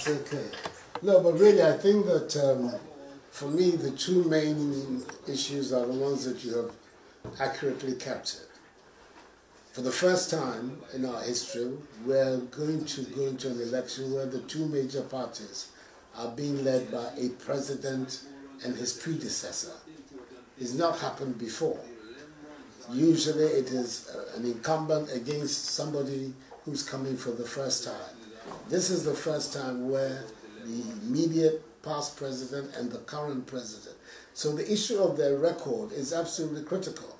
That's okay. No, but really, I think that for me, the two main issues are the ones that you have accurately captured. For the first time in our history, we're going to go into an election where the two major parties are being led by a president and his predecessor. It's not happened before. Usually it is an incumbent against somebody who's coming for the first time. This is the first time where the immediate past president and the current president. So the issue of their record is absolutely critical.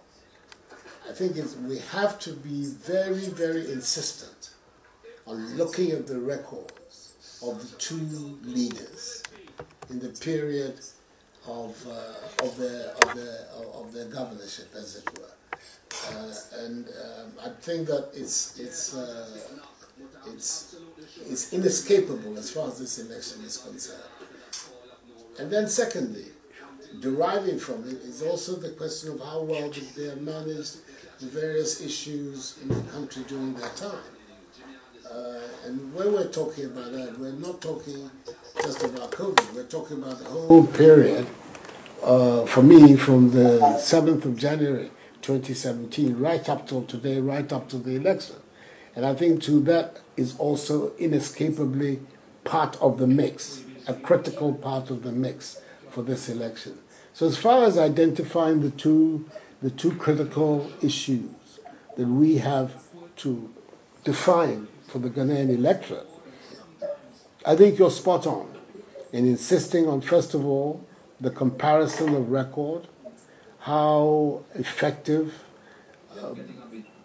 I think we have to be very, very insistent on looking at the records of the two leaders in the period of their governorship, as it were. I think that it's inescapable as far as this election is concerned. And then secondly, deriving from it is also the question of how well they have managed the various issues in the country during their time. And when we're talking about that, we're not talking just about COVID, we're talking about the whole period, for me, from the 7th of January 2017, right up till today, right up to the election. And I think too that is also inescapably part of the mix, a critical part of the mix for this election. So as far as identifying the two critical issues that we have to define for the Ghanaian electorate, I think you're spot on in insisting on, first of all, the comparison of record, how effective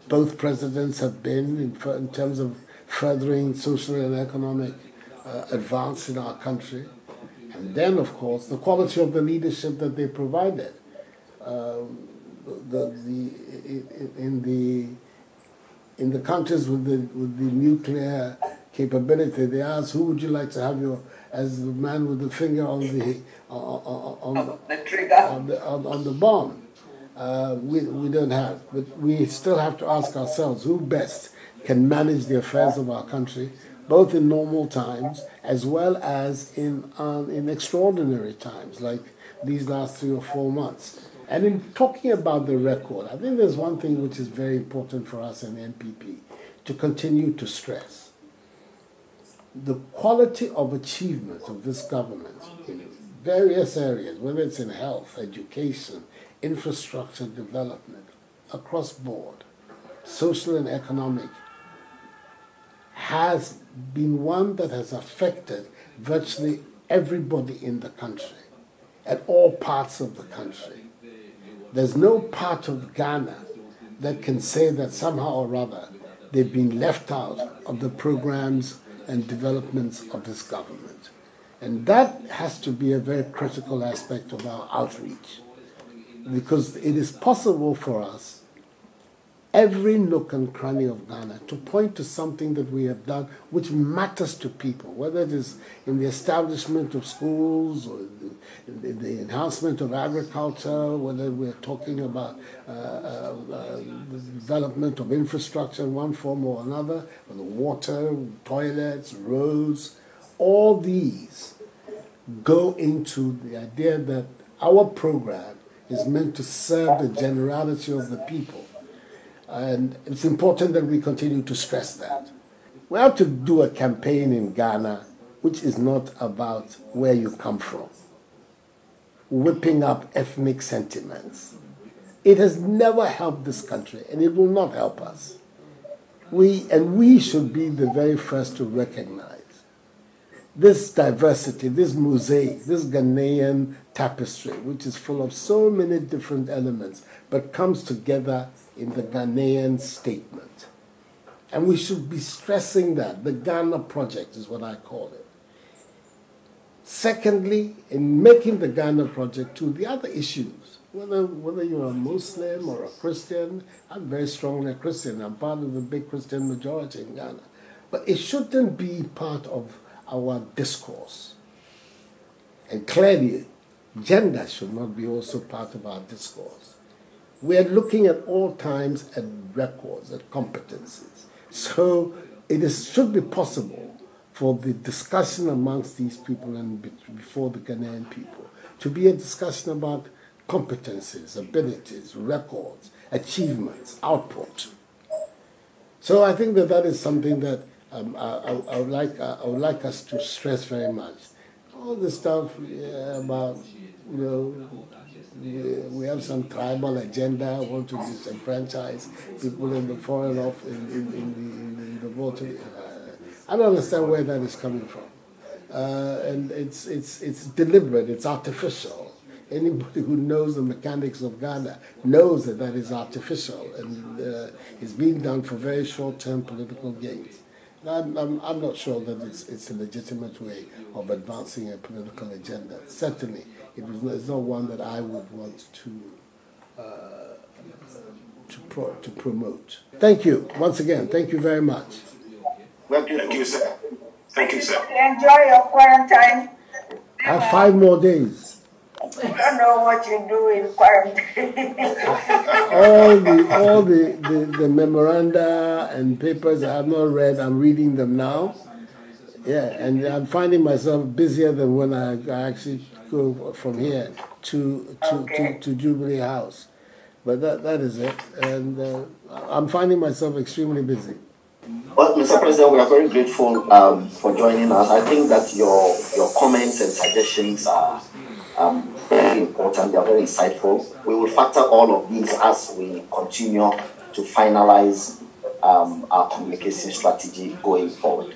both presidents have been in terms of furthering social and economic advance in our country, and then, of course, the quality of the leadership that they provided. In the countries with the nuclear capability, they ask, who would you like to have as the man with the finger on the bomb? We don't have, but we still have to ask ourselves who best can manage the affairs of our country, both in normal times as well as in extraordinary times, like these last 3 or 4 months. And in talking about the record, I think there's one thing which is very important for us in the NPP to continue to stress. The quality of achievement of this government in various areas, whether it's in health, education, infrastructure development, across board, social and economic, has been one that has affected virtually everybody in the country, at all parts of the country. There's no part of Ghana that can say that somehow or other they've been left out of the programs and developments of this government. And that has to be a very critical aspect of our outreach, because it is possible for us, every nook and cranny of Ghana, to point to something that we have done which matters to people, whether it is in the establishment of schools or in the enhancement of agriculture, whether we're talking about the development of infrastructure in one form or another, whether water, toilets, roads. All these go into the idea that our program is meant to serve the generality of the people. And it's important that we continue to stress that. We have to do a campaign in Ghana which is not about where you come from, whipping up ethnic sentiments. It has never helped this country, and it will not help us. We should be the very first to recognize this diversity, this mosaic, this Ghanaian tapestry, which is full of so many different elements, but comes together in the Ghanaian statement. And we should be stressing that. The Ghana Project is what I call it. Secondly, in making the Ghana Project to the other issues, whether you're a Muslim or a Christian, I'm very strongly a Christian. I'm part of the big Christian majority in Ghana. But it shouldn't be part of our discourse. And clearly, gender should not be also part of our discourse. We are looking at all times at records, at competencies. So it should be possible for the discussion amongst these people and before the Ghanaian people to be a discussion about competencies, abilities, records, achievements, output. So I think that is something that I would like us to stress very much. All the stuff about, we have some tribal agenda, want to disenfranchise people in the foreign in the voting. I don't understand where that is coming from, and it's deliberate, it's artificial. Anybody who knows the mechanics of Ghana knows that is artificial and is being done for very short-term political gains. I'm not sure that it's a legitimate way of advancing a political agenda. Certainly, it's not one that I would want to promote. Thank you once again. Thank you very much. Thank you, sir. Thank you, sir. Enjoy your quarantine. I have 5 more days. I don't know what you do in quarantine. all the memoranda and papers I have not read, I'm reading them now. Yeah, and I'm finding myself busier than when I actually go from here to Jubilee House. But that is it, and I'm finding myself extremely busy. Well, Mr. President, we are very grateful for joining us. I think that your comments and suggestions are very important. They are very insightful. We will factor all of these as we continue to finalize our communication strategy going forward.